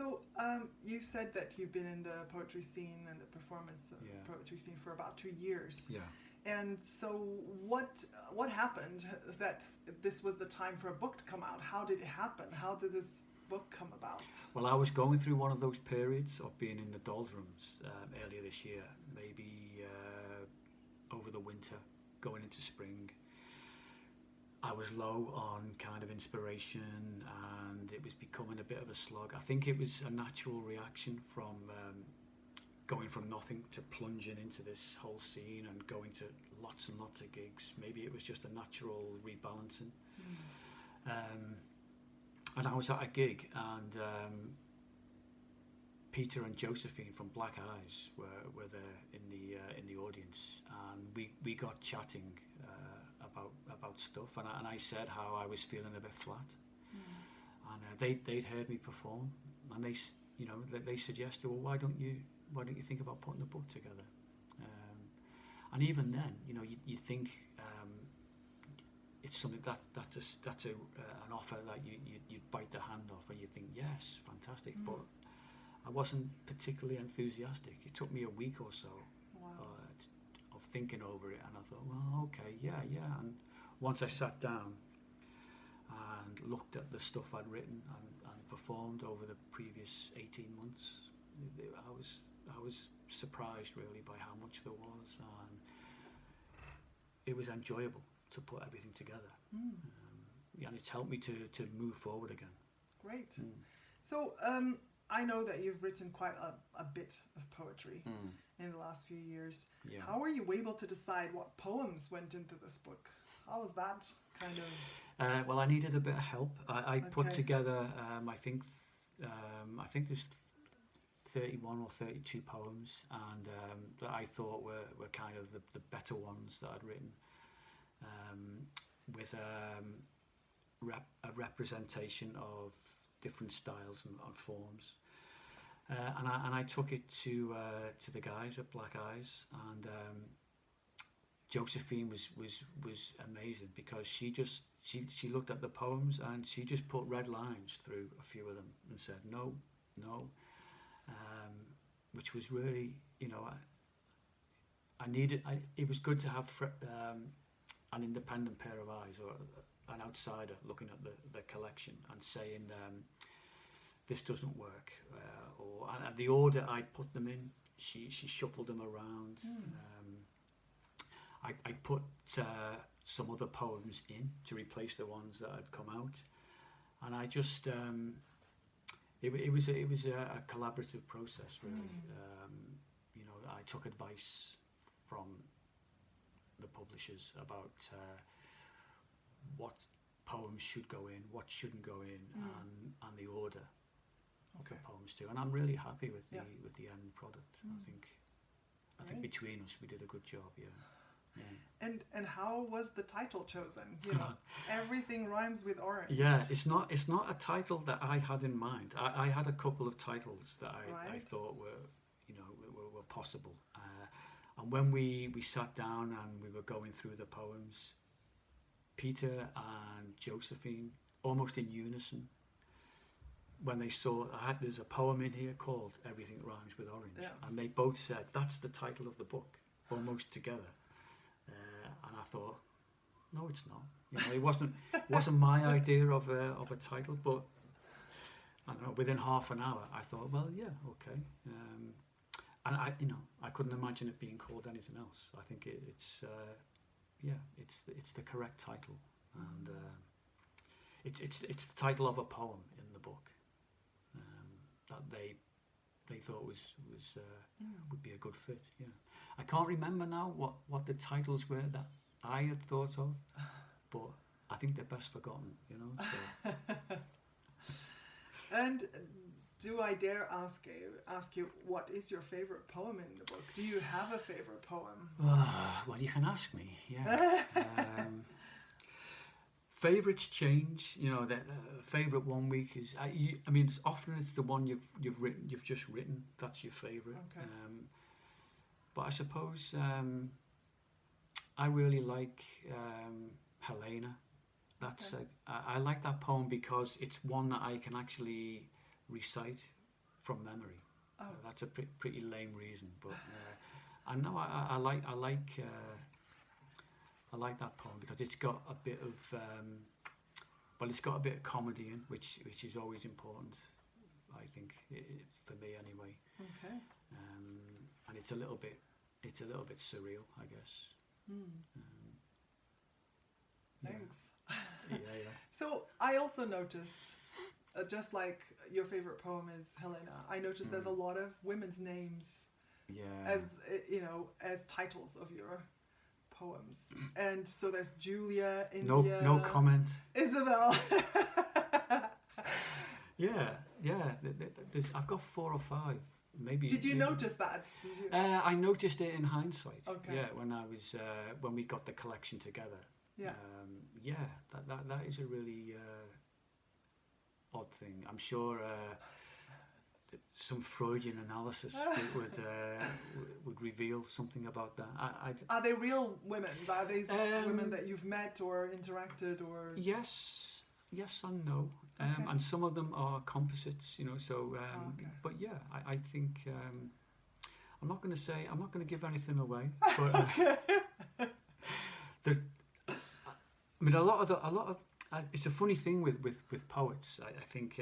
So you said that you've been in the poetry scene and the performance poetry scene for about 2 years. Yeah. And so what happened that this was the time for a book to come out? How did it happen? How did this book come about? Well, I was going through one of those periods of being in the doldrums earlier this year, maybe over the winter, going into spring. I was low on kind of inspiration, and it was becoming a bit of a slog. I think it was a natural reaction from going from nothing to plunging into this whole scene and going to lots and lots of gigs. Maybe it was just a natural rebalancing. And I was at a gig, and Peter and Josephine from Black Eyes were there in the audience, and we got chatting about stuff, and I said how I was feeling a bit flat, and they'd heard me perform, and they suggested, well, why don't you think about putting a book together? And even then, you think it's something that's an offer that you'd bite the hand off, and you think, yes, fantastic, but I wasn't particularly enthusiastic. It took me a week or so of thinking over it, and I thought, well, okay, yeah. And once I sat down and looked at the stuff I'd written and performed over the previous 18 months, I was surprised really by how much there was, and it was enjoyable to put everything together. And it's helped me to move forward again. Great. So I know that you've written quite a bit of poetry in the last few years. Yeah. How were you able to decide what poems went into this book? How was that kind of... well, I needed a bit of help. I put together, I think there's 31 or 32 poems, and that I thought were kind of the better ones that I'd written, with a representation of different styles and forms. And I took it to the guys at Black Eyes, and Josephine was amazing, because she looked at the poems and she just put red lines through a few of them and said no, which was really, I needed. It was good to have an independent pair of eyes, or an outsider looking at the collection and saying, this doesn't work, or the order I put them in, she shuffled them around. I put some other poems in to replace the ones that had come out, and I just it was a collaborative process, really. I took advice from the publishers about what poems should go in, what shouldn't go in, and the order of the poems too. And I'm really happy with the end product. I think between us we did a good job. Yeah. And how was the title chosen? Everything rhymes with orange. Yeah, it's not a title that I had in mind. I had a couple of titles that I thought were possible. And when we sat down and we were going through the poems, Peter and Josephine, almost in unison, when they saw there's a poem in here called Everything Rhymes with Orange, and they both said that's the title of the book, almost together. And I thought, no, it's not. It wasn't my idea of a title, but I don't know. Within half an hour, I thought, well, yeah, okay. And I couldn't imagine it being called anything else. I think it's the correct title, and it's the title of a poem in the book that they thought would be a good fit. Yeah, I can't remember now what the titles were that I had thought of, but I think they're best forgotten. So. And do I dare ask you what is your favorite poem in the book? Do you have a favorite poem? Well, you can ask me. Yeah. Favorites change. The favorite one week is. Often it's the one you've just written. That's your favorite. Okay. But I suppose I really like Helena. That's I like that poem because it's one that I can actually recite from memory. Oh. That's a pretty lame reason, but I know I like that poem because it's got a bit of it's got a bit of comedy in, which is always important, I think, for me anyway. Okay. And it's a little bit surreal, I guess. Thanks. Yeah. So I also noticed, just like your favorite poem is Helena, I noticed there's a lot of women's names as as titles of your poems. And so there's Julia, India. No comment. Isabel. Yeah. I've got 4 or 5. Maybe. Did you notice that? Did you? I noticed it in hindsight. Okay. Yeah, when we got the collection together. Yeah. That is a really odd thing. I'm sure some Freudian analysis would reveal something about that. Are they real women? Are these women that you've met or interacted or? Yes and no. Okay. And some of them are composites, so Okay. but yeah, I think I'm not going to give anything away, but I mean a lot of it's a funny thing with poets. I think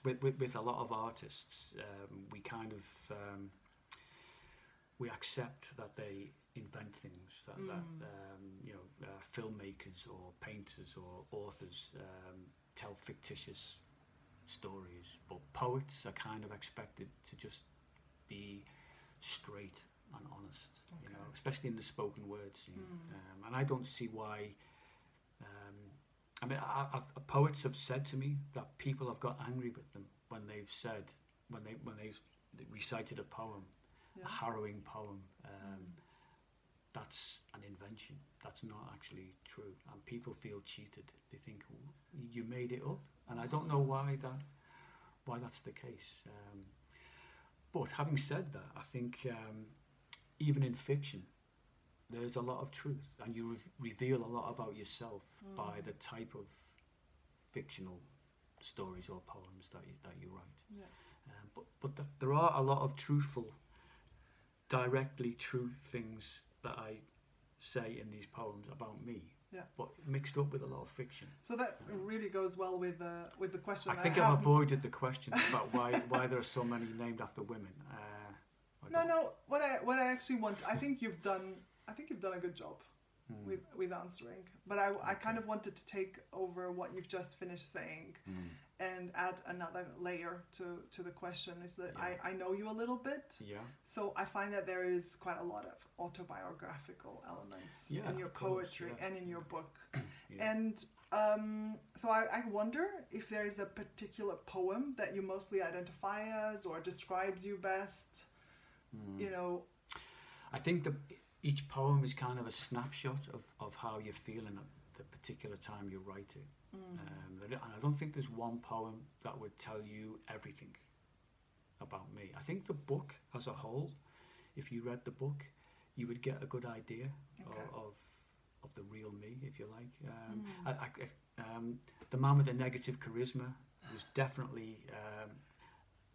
with a lot of artists, we kind of we accept that they invent things that filmmakers or painters or authors tell fictitious stories, but poets are kind of expected to just be straight and honest, especially in the spoken word scene. And I don't see why. I mean, poets have said to me that people have got angry with them when they've recited a poem, a harrowing poem. That's an invention. That's not actually true, and people feel cheated. They think you made it up, and I don't know why that's the case. But having said that, I think even in fiction, there's a lot of truth, and you reveal a lot about yourself by the type of fictional stories or poems that you write. Yeah. But there are a lot of truthful, directly true things that I say in these poems about me. Yeah. But mixed up with a lot of fiction. So that really goes well with the question. I think I've avoided the question about why there are so many named after women. No. What I actually want, I think you've done a good job with answering. But I kind of wanted to take over what you've just finished saying and add another layer to the question. Is that I know you a little bit. Yeah. So I find that there is quite a lot of autobiographical elements in your poetry and in your book. And so I wonder if there is a particular poem that you mostly identify as or describes you best. I think each poem is kind of a snapshot of how you're feeling at the particular time you write it. And I don't think there's one poem that would tell you everything about me. I think the book as a whole, if you read the book, you would get a good idea of the real me, if you like. The Man with the Negative Charisma was definitely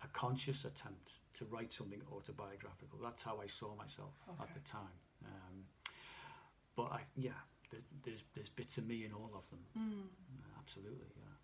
a conscious attempt to write something autobiographical. That's how I saw myself at the time. But there's bits of me in all of them. Absolutely, yeah.